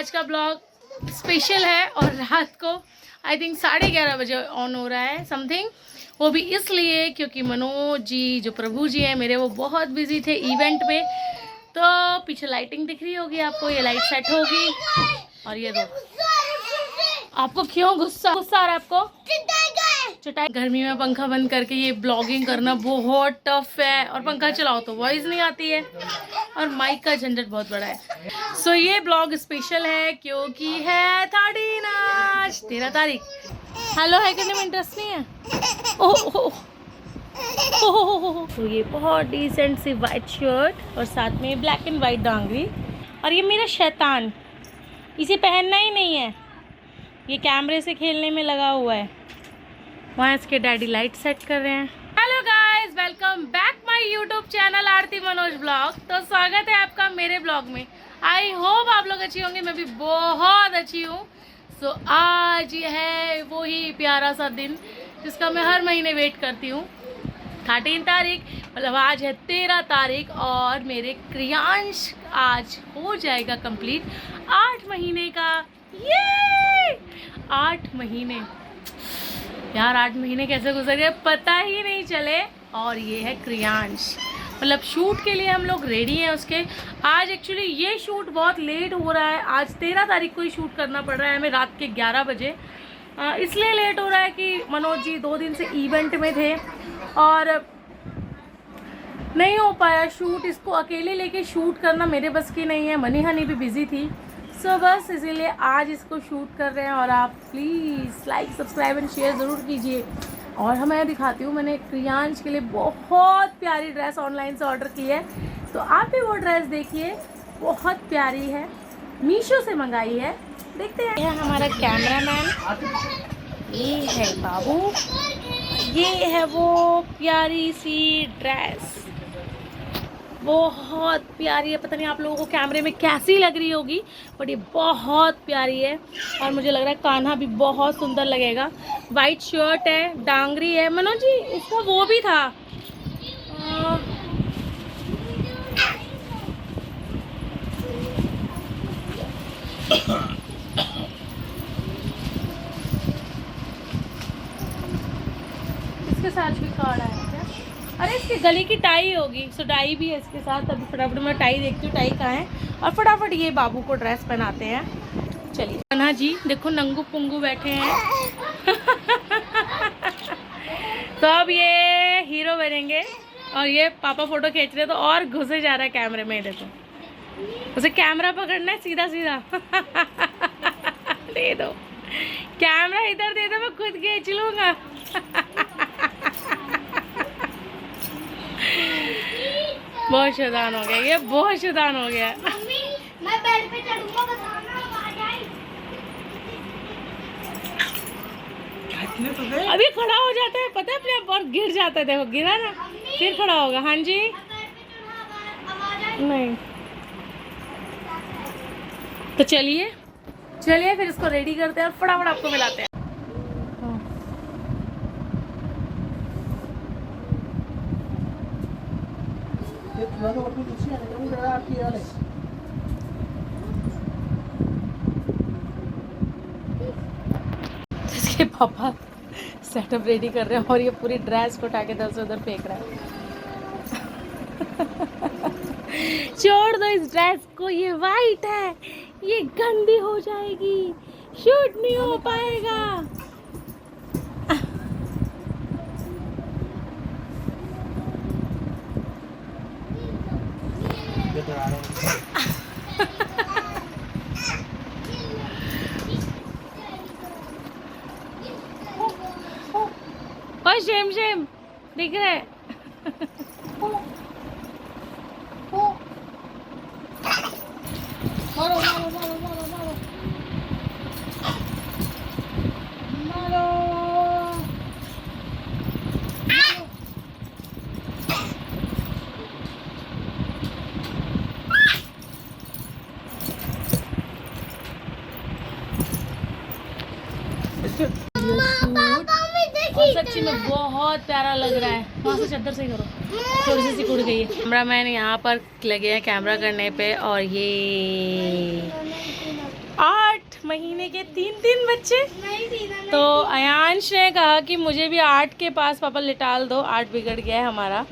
आज का blog special है और रात को आई थिंक 11:30 बजे ऑन हो रहा है समथिंग। वो भी इसलिए क्योंकि मनोज जी जो प्रभु जी हैं मेरे, वो बहुत बिजी थे इवेंट में। तो पीछे लाइटिंग दिख रही होगी आपको, ये लाइट सेट होगी। और ये दो, आपको क्यों गुस्सा आ रहा है आपको? चटाई गर्मी में पंखा बंद करके ये ब्लॉगिंग करना बहुत टफ है, और पंखा चलाओ तो वॉइस नहीं आती है, और माइक का झंझट बहुत बड़ा है। सो ये ब्लॉग स्पेशल है क्योंकि है 13 तारीख। हेलो है करने में इंटरेस्ट नहीं है। ओह तो ये बहुत डिसेंट सी वाइट शर्ट और साथ में ब्लैक एंड वाइट डांगरी। और ये मेरा शैतान, इसे पहनना ही नहीं है, ये कैमरे से खेलने में लगा हुआ है। वहाँ इसके डैडी लाइट सेट कर रहे हैं। Hello guys, welcome back my YouTube channel Aarti Manoj blog. तो स्वागत है आपका मेरे ब्लॉग में। आई होप आप लोग अच्छी होंगे, मैं भी बहुत अच्छी हूँ। सो आज है वही प्यारा सा दिन जिसका मैं हर महीने वेट करती हूँ। 13 तारीख मतलब आज है 13 तारीख, और मेरे क्रियांश आज हो जाएगा कंप्लीट 8 महीने का। ये 8 महीने यार, 8 महीने कैसे गुजर गए पता ही नहीं चले। और ये है क्रियांश, मतलब शूट के लिए हम लोग रेडी हैं उसके। आज एक्चुअली ये शूट बहुत लेट हो रहा है, आज 13 तारीख को ही शूट करना पड़ रहा है हमें रात के 11 बजे। इसलिए लेट हो रहा है कि मनोज जी 2 दिन से इवेंट में थे और नहीं हो पाया शूट। इसको अकेले लेके शूट करना मेरे बस की नहीं है, मनी हनी भी बिजी थी। सो बस इसीलिए आज इसको शूट कर रहे हैं। और आप please like subscribe and share ज़रूर कीजिए। और मैं दिखाती हूँ, मैंने क्रियांश के लिए बहुत प्यारी ड्रेस ऑनलाइन से ऑर्डर की है, तो आप भी वो ड्रेस देखिए, बहुत प्यारी है, मीशो से मंगाई है। देखते हैं। यह हमारा कैमरामैन, ये है बाबू, ये है वो प्यारी सी ड्रेस, बहुत प्यारी है। पता नहीं आप लोगों को कैमरे में कैसी लग रही होगी, बट ये बहुत प्यारी है। और मुझे लग रहा है कान्हा भी बहुत सुंदर लगेगा। वाइट शर्ट है, डांगरी है। मनोज जी इसका वो भी था, इसके साथ भी कार्ड आया क्या? अरे इसके गले की टाई होगी, सो टाई भी है इसके साथ। अभी फटाफट मैं टाई देखती हूँ टाई कहाँ है, और फटाफट ये बाबू को ड्रेस पहनाते हैं। चलिए कान्हा जी देखो नंगू पुंगू बैठे हैं। तो अब ये हीरो बनेंगे, और ये पापा फोटो खींच रहे तो और घुसे जा रहा है कैमरे में। देखो उसे कैमरा पकड़ना है सीधा सीधा। दे दो कैमरा, इधर दे दो, मैं खुद खींच लूँगा। बहुत शैतान हो गया ये, बहुत शैतान हो गया। मैं बेड पे चढ़ूंगा, बताना आवाज आई। अभी खड़ा हो जाता है पता है अपने आप, और गिर जाता है। देखो गिरा ना, फिर खड़ा होगा। हाँ जी नहीं, तो चलिए फिर इसको रेडी करते हैं और फटाफट आपको मिलाते हैं। इसके पापा सेटअप रेडी कर रहे हैं, और ये पूरी ड्रेस को उठा के इधर से उधर फेंक रहा है। छोड़ दो इस ड्रेस को, ये वाइट है, ये गंदी हो जाएगी, शूट नहीं हो पाएगा। और शेम दिख रहा है। मारो मारो मारो मारो मारो मारो। और सच्ची में बहुत प्यारा लग रहा है। वहाँ से चद्दर से करो, थोड़ी सी सिकुड़ गई है। कैमरा मैन यहाँ पर लगे हैं कैमरा करने पे, और ये 8 महीने के 3 बच्चे। नहीं दीदा नहीं। तो अयांश ने कहा कि मुझे भी 8 के पास पापा लिटाल दो, 8 बिगड़ गया है हमारा,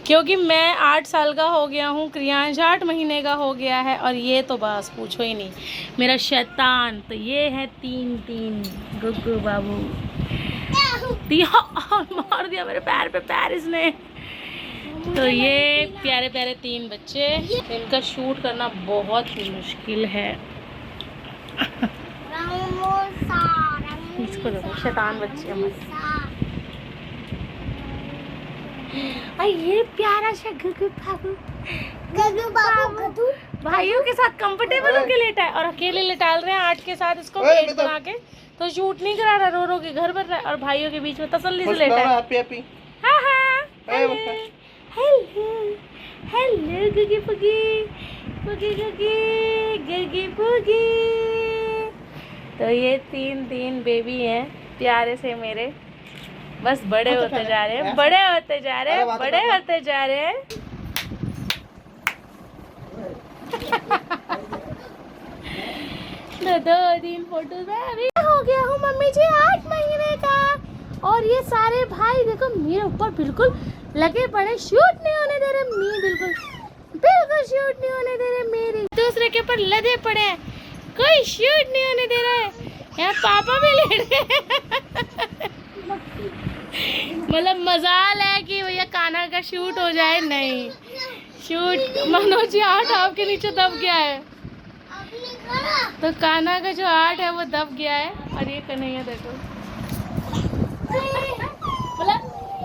क्योंकि मैं 8 साल का हो गया हूँ, क्रियांश 8 महीने का हो गया है, और ये तो बस पूछो ही नहीं, मेरा शैतान। तो ये है 3 गुग्गू बाबू। मार दिया मेरे पैर पे पैर इसने। तो ये प्यारे प्यारे 3 बच्चे, इनका शूट करना बहुत ही मुश्किल है। इसको देखो, शैतान बच्चे हमारे। ये प्यारा सा गुग्गू बाबू, गदू बाबू गदू भाइयों के साथ कंफर्टेबल होके लेटा है, और अकेले लेटाल रहे हैं 8 के साथ इसको पेट बना के। तो शूट नहीं करा रहा, रो रो के घर भर रहा है, और भाइयों के बीच में तसल्ली से लेटा है। हाँ हाँ, हेलो हेलो गुगी पुगी, पुगी गुगी गुगी पुगी। तो ये 3 बेबी हैं प्यारे से मेरे, बस बड़े होते जा रहे हैं, बड़े होते जा रहे हैं, बड़े होते जा रहे हैं। तो 2 दिन फोटो में अभी हो गया हूँ मम्मी जी 8 महीने का, और ये सारे भाई देखो मेरे ऊपर बिल्कुल लगे पड़े, शूट नहीं होने दे रहे, बिल्कुल शूट नहीं होने दे रहे, मेरे दूसरे के ऊपर लदे पड़े हैं, कोई शूट नहीं होने दे रहा है। यहाँ पापा भी लेट गए। मतलब मजाल है कि भैया कान्हा का शूट हो जाए, नहीं शूट मनोज जी 8 आपके नीचे दब गया है, तो कान्हा का जो 8 है वो दब गया है। और ये कन्हैया देखो, मतलब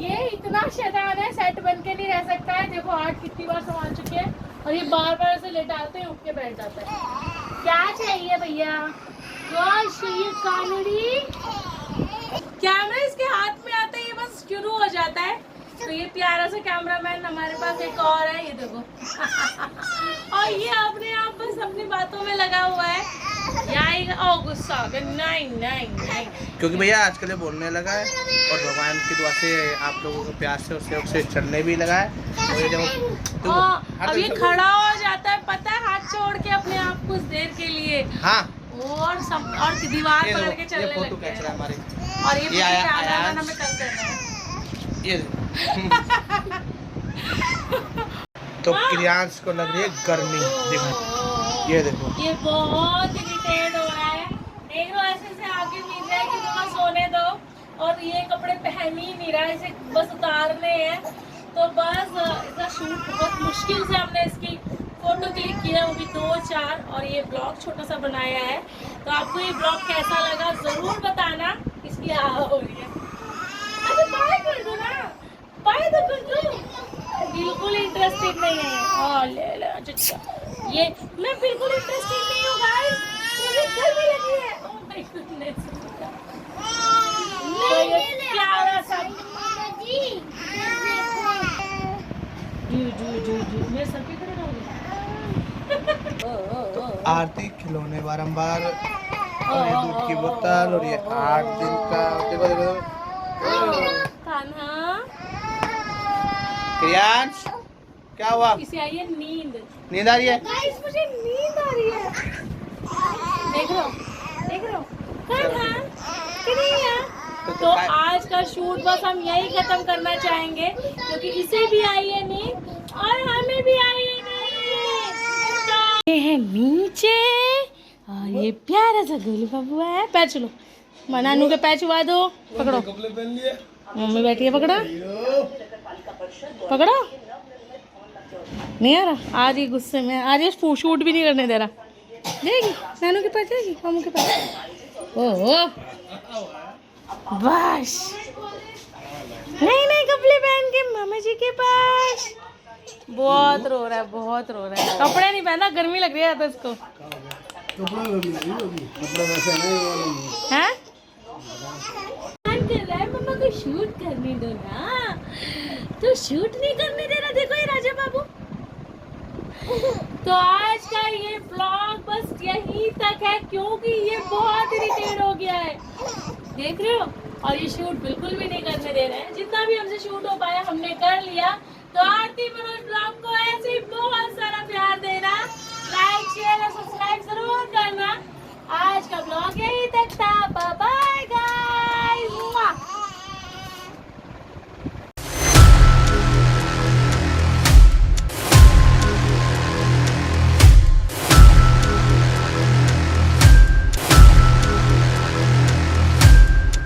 ये इतना शैतान है, सेट बन के नहीं रह सकता है। देखो 8 कितनी बार संभाल चुके हैं, और ये बार बार ऐसे लेटाते हैं, उठ के बैठ जाता है। क्या चाहिए भैया, क्या चाहिए कानड़ी? कैमरा इसके हाथ में आता है, ये बस शुरू हो जाता है। तो ये प्यारा सा कैमरामैन हमारे पास एक और है, ये देखो। और ये अपने आप बस अपनी बातों में लगा हुआ है। गुस्सा आ गया, नहीं। क्योंकि भैया आजकल ये बोलने लगा है, और भगवान की दुआ से आप लोगों को प्यार से उससे चलने भी लगा है। और ये देखो अब ये खड़ा हो जाता है, पता है, हाथ छोड़ के अपने आप कुछ देर के लिए। हाँ, और दीवार पकड़ के चलने लग गया है हमारे। और ये आया हमें तंग कर रहा है। ये तो क्रियांश को लग रही है गर्मी, देखो ये देखो, ये बहुत इरिटेट हो रहा है। एक ऐसे से आगे मिल रहा है कि मम्मा सोने दो, और ये कपड़े पहन ही नहीं रहा है, इसे बस उतारने हैं। तो बस इसका शूट बहुत मुश्किल से हमने इसकी फोटो क्लिक किया, वो भी 2-4, और ये ब्लॉग छोटा सा बनाया है। तो आपको ये ब्लॉग कैसा लगा जरूर बताना। इसकी हो रही है, अच्छा बाय कर दो ना, बाय तो कर दो। बिल्कुल इंटरेस्टेड नहीं है, ले अच्छा, ये मैं बिल्कुल इंटरेस्टेड नहीं हूँ गाइस, मुझे गर्मी लगी है। ओह माय गुडनेस, तो ये प्यारा सा जी मेरे सर पे खड़े रहोगे। आरती खिलौने बारंबार, और ये दूध की बोतल, और ये 8 दिन का, देखो कान्हा, क्रियांश क्या हुआ? इसे आई है नींद आ रही है गाइस, मुझे नींद आ रही है। देख रहे हो कान्हा कन्हैया। तो आज का शूट बस हम यही खत्म करना चाहेंगे, क्योंकि इसे भी आई है नींद और हमें भी आई है नींद। ये है नीचे, और ये प्यारा सा गोलू बाबू है। पैर चलो, नानू के पैर छुआ दो, पकड़ो, मम्मी बैठी है, पकड़ो। नहीं आ रहा आज, ये गुस्से में आज, ये शूट भी नहीं करने दे रहा। देगी नानू के पास, जाएगी मामू के पास। ओह बस, नहीं कपड़े पहन के मामा जी के पास। बहुत रो रहा है, कपड़े नहीं पहना, गर्मी लग रही है तो इसको। हैं? कर रहा है, मम्मा को शूट करने दो ना, तो शूट नहीं करने दे रहा। देखो ये राजा बाबू। तो आज का ये ब्लॉग बस यहीं तक है, क्योंकि ये बहुत इरिटेट हो गया है, देख रहे हो। और ये शूट बिल्कुल भी नहीं करने दे रहे हैं। जितना भी हमसे शूट हो पाया हमने कर लिया। तो आरती मनोज ब्लॉग को